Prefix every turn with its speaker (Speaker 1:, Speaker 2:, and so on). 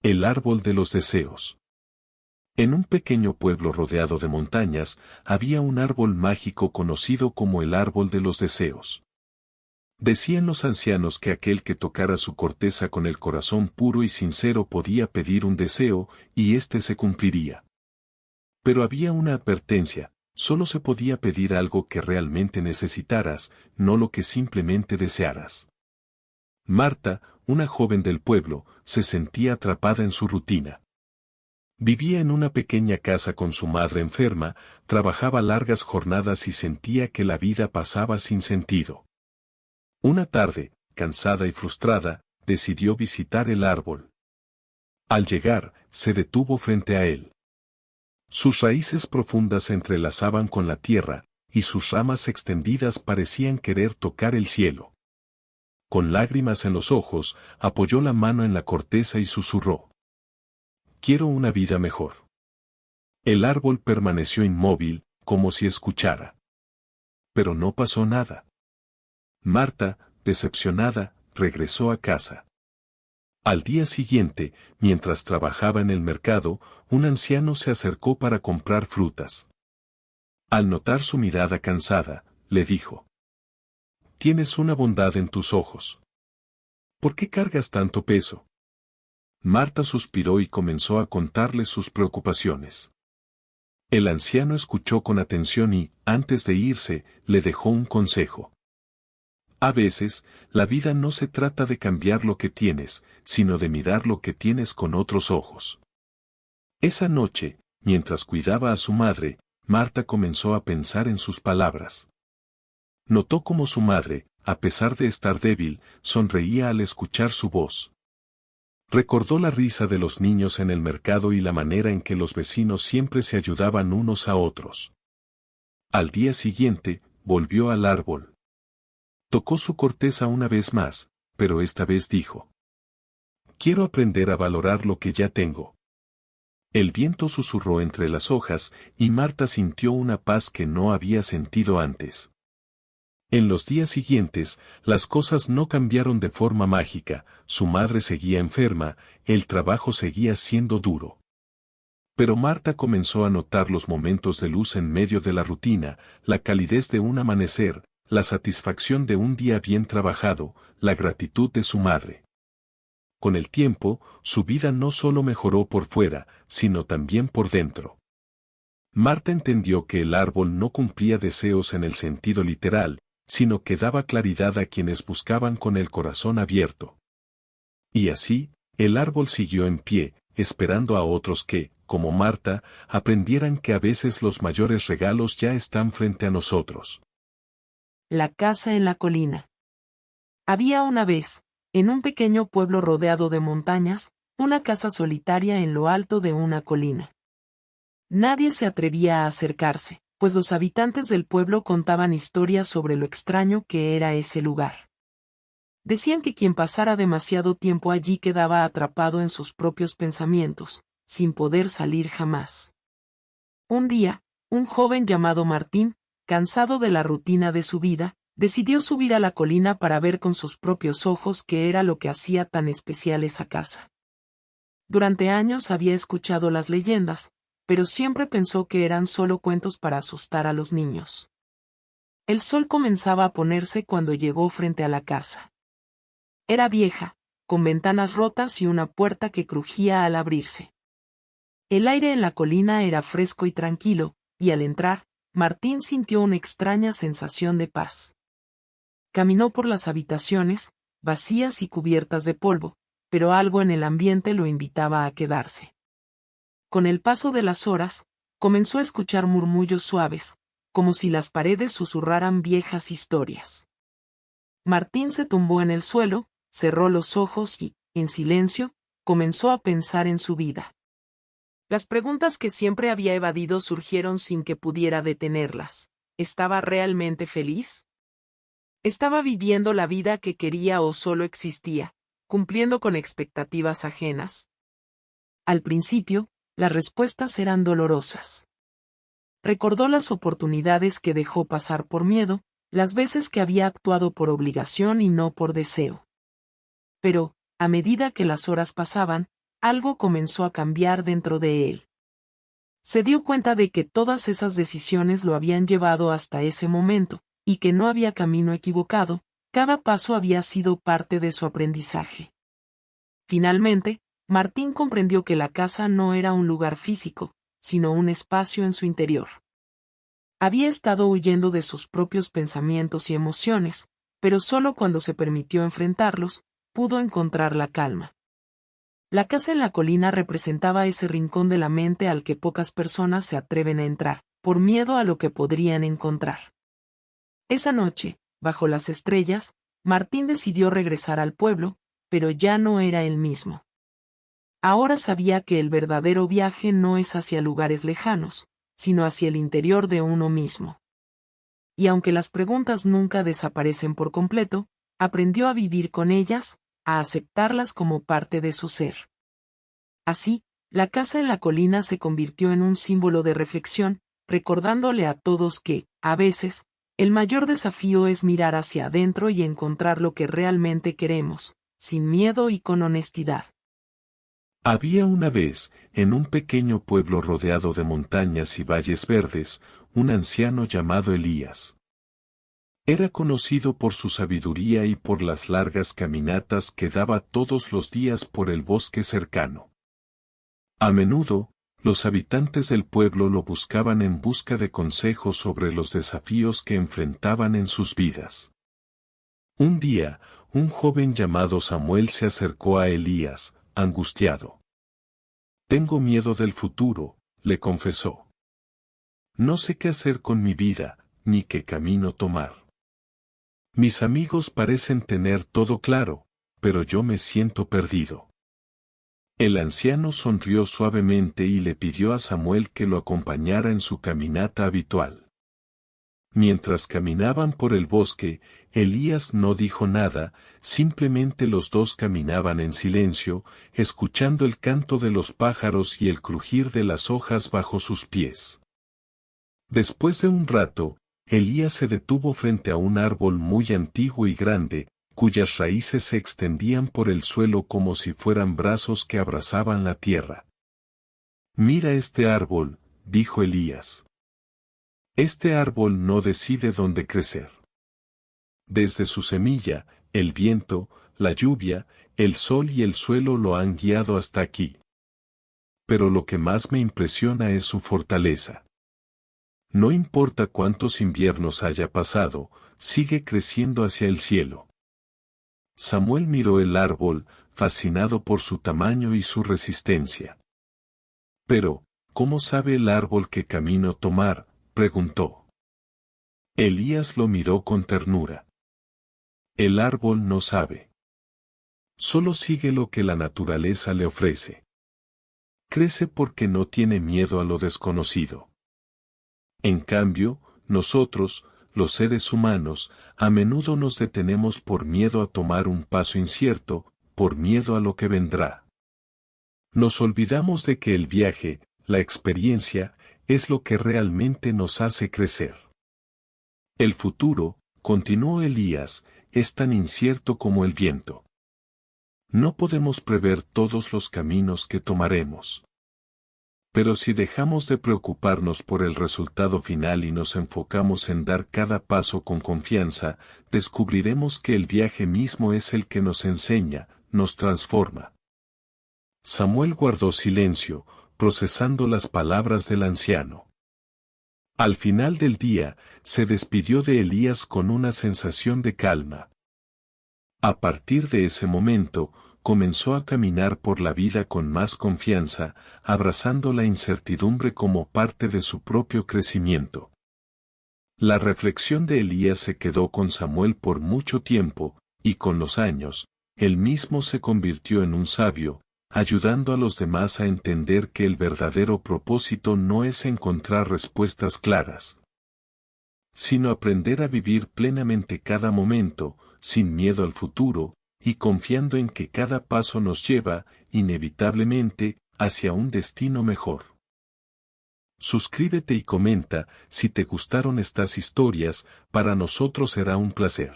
Speaker 1: El árbol de los deseos. En un pequeño pueblo rodeado de montañas, había un árbol mágico conocido como el árbol de los deseos. Decían los ancianos que aquel que tocara su corteza con el corazón puro y sincero podía pedir un deseo, y éste se cumpliría. Pero había una advertencia: solo se podía pedir algo que realmente necesitaras, no lo que simplemente desearas. Marta, una joven del pueblo, se sentía atrapada en su rutina. Vivía en una pequeña casa con su madre enferma, trabajaba largas jornadas y sentía que la vida pasaba sin sentido. Una tarde, cansada y frustrada, decidió visitar el árbol. Al llegar, se detuvo frente a él. Sus raíces profundas se entrelazaban con la tierra, y sus ramas extendidas parecían querer tocar el cielo. Con lágrimas en los ojos, apoyó la mano en la corteza y susurró: «Quiero una vida mejor». El árbol permaneció inmóvil, como si escuchara. Pero no pasó nada. Marta, decepcionada, regresó a casa. Al día siguiente, mientras trabajaba en el mercado, un anciano se acercó para comprar frutas. Al notar su mirada cansada, le dijo: «Tienes una bondad en tus ojos. ¿Por qué cargas tanto peso?». Marta suspiró y comenzó a contarle sus preocupaciones. El anciano escuchó con atención y, antes de irse, le dejó un consejo. A veces, la vida no se trata de cambiar lo que tienes, sino de mirar lo que tienes con otros ojos. Esa noche, mientras cuidaba a su madre, Marta comenzó a pensar en sus palabras. Notó cómo su madre, a pesar de estar débil, sonreía al escuchar su voz. Recordó la risa de los niños en el mercado y la manera en que los vecinos siempre se ayudaban unos a otros. Al día siguiente, volvió al árbol. Tocó su corteza una vez más, pero esta vez dijo: «Quiero aprender a valorar lo que ya tengo». El viento susurró entre las hojas, y Marta sintió una paz que no había sentido antes. En los días siguientes, las cosas no cambiaron de forma mágica, su madre seguía enferma, el trabajo seguía siendo duro. Pero Marta comenzó a notar los momentos de luz en medio de la rutina, la calidez de un amanecer, la satisfacción de un día bien trabajado, la gratitud de su madre. Con el tiempo, su vida no solo mejoró por fuera, sino también por dentro. Marta entendió que el árbol no cumplía deseos en el sentido literal, sino que daba claridad a quienes buscaban con el corazón abierto. Y así, el árbol siguió en pie, esperando a otros que, como Marta, aprendieran que a veces los mayores regalos ya están frente a nosotros.
Speaker 2: La casa en la colina. Había una vez, en un pequeño pueblo rodeado de montañas, una casa solitaria en lo alto de una colina. Nadie se atrevía a acercarse, pues los habitantes del pueblo contaban historias sobre lo extraño que era ese lugar. Decían que quien pasara demasiado tiempo allí quedaba atrapado en sus propios pensamientos, sin poder salir jamás. Un día, un joven llamado Martín, cansado de la rutina de su vida, decidió subir a la colina para ver con sus propios ojos qué era lo que hacía tan especial esa casa. Durante años había escuchado las leyendas, pero siempre pensó que eran solo cuentos para asustar a los niños. El sol comenzaba a ponerse cuando llegó frente a la casa. Era vieja, con ventanas rotas y una puerta que crujía al abrirse. El aire en la colina era fresco y tranquilo, y al entrar, Martín sintió una extraña sensación de paz. Caminó por las habitaciones, vacías y cubiertas de polvo, pero algo en el ambiente lo invitaba a quedarse. Con el paso de las horas, comenzó a escuchar murmullos suaves, como si las paredes susurraran viejas historias. Martín se tumbó en el suelo, cerró los ojos y, en silencio, comenzó a pensar en su vida. Las preguntas que siempre había evadido surgieron sin que pudiera detenerlas. ¿Estaba realmente feliz? ¿Estaba viviendo la vida que quería o solo existía, cumpliendo con expectativas ajenas? Al principio, las respuestas eran dolorosas. Recordó las oportunidades que dejó pasar por miedo, las veces que había actuado por obligación y no por deseo. Pero, a medida que las horas pasaban, algo comenzó a cambiar dentro de él. Se dio cuenta de que todas esas decisiones lo habían llevado hasta ese momento, y que no había camino equivocado, cada paso había sido parte de su aprendizaje. Finalmente, Martín comprendió que la casa no era un lugar físico, sino un espacio en su interior. Había estado huyendo de sus propios pensamientos y emociones, pero solo cuando se permitió enfrentarlos, pudo encontrar la calma. La casa en la colina representaba ese rincón de la mente al que pocas personas se atreven a entrar, por miedo a lo que podrían encontrar. Esa noche, bajo las estrellas, Martín decidió regresar al pueblo, pero ya no era el mismo. Ahora sabía que el verdadero viaje no es hacia lugares lejanos, sino hacia el interior de uno mismo. Y aunque las preguntas nunca desaparecen por completo, aprendió a vivir con ellas, a aceptarlas como parte de su ser. Así, la casa en la colina se convirtió en un símbolo de reflexión, recordándole a todos que, a veces, el mayor desafío es mirar hacia adentro y encontrar lo que realmente queremos, sin miedo y con honestidad.
Speaker 1: Había una vez, en un pequeño pueblo rodeado de montañas y valles verdes, un anciano llamado Elías. Era conocido por su sabiduría y por las largas caminatas que daba todos los días por el bosque cercano. A menudo, los habitantes del pueblo lo buscaban en busca de consejos sobre los desafíos que enfrentaban en sus vidas. Un día, un joven llamado Samuel se acercó a Elías, angustiado. «Tengo miedo del futuro», le confesó. «No sé qué hacer con mi vida, ni qué camino tomar. Mis amigos parecen tener todo claro, pero yo me siento perdido». El anciano sonrió suavemente y le pidió a Samuel que lo acompañara en su caminata habitual. Mientras caminaban por el bosque, Elías no dijo nada, simplemente los dos caminaban en silencio, escuchando el canto de los pájaros y el crujir de las hojas bajo sus pies. Después de un rato, Elías se detuvo frente a un árbol muy antiguo y grande, cuyas raíces se extendían por el suelo como si fueran brazos que abrazaban la tierra. «Mira este árbol», dijo Elías. «Este árbol no decide dónde crecer. Desde su semilla, el viento, la lluvia, el sol y el suelo lo han guiado hasta aquí. Pero lo que más me impresiona es su fortaleza. No importa cuántos inviernos haya pasado, sigue creciendo hacia el cielo». Samuel miró el árbol, fascinado por su tamaño y su resistencia. «Pero, ¿cómo sabe el árbol qué camino tomar?», preguntó. Elías lo miró con ternura. «El árbol no sabe. Solo sigue lo que la naturaleza le ofrece. Crece porque no tiene miedo a lo desconocido. En cambio, nosotros, los seres humanos, a menudo nos detenemos por miedo a tomar un paso incierto, por miedo a lo que vendrá. Nos olvidamos de que el viaje, la experiencia, es lo que realmente nos hace crecer. El futuro», continuó Elías, «es tan incierto como el viento. No podemos prever todos los caminos que tomaremos. Pero si dejamos de preocuparnos por el resultado final y nos enfocamos en dar cada paso con confianza, descubriremos que el viaje mismo es el que nos enseña, nos transforma». Samuel guardó silencio, procesando las palabras del anciano. Al final del día, se despidió de Elías con una sensación de calma. A partir de ese momento, comenzó a caminar por la vida con más confianza, abrazando la incertidumbre como parte de su propio crecimiento. La reflexión de Elías se quedó con Samuel por mucho tiempo, y con los años, él mismo se convirtió en un sabio, ayudando a los demás a entender que el verdadero propósito no es encontrar respuestas claras, sino aprender a vivir plenamente cada momento, sin miedo al futuro, y confiando en que cada paso nos lleva, inevitablemente, hacia un destino mejor. Suscríbete y comenta, si te gustaron estas historias, para nosotros será un placer.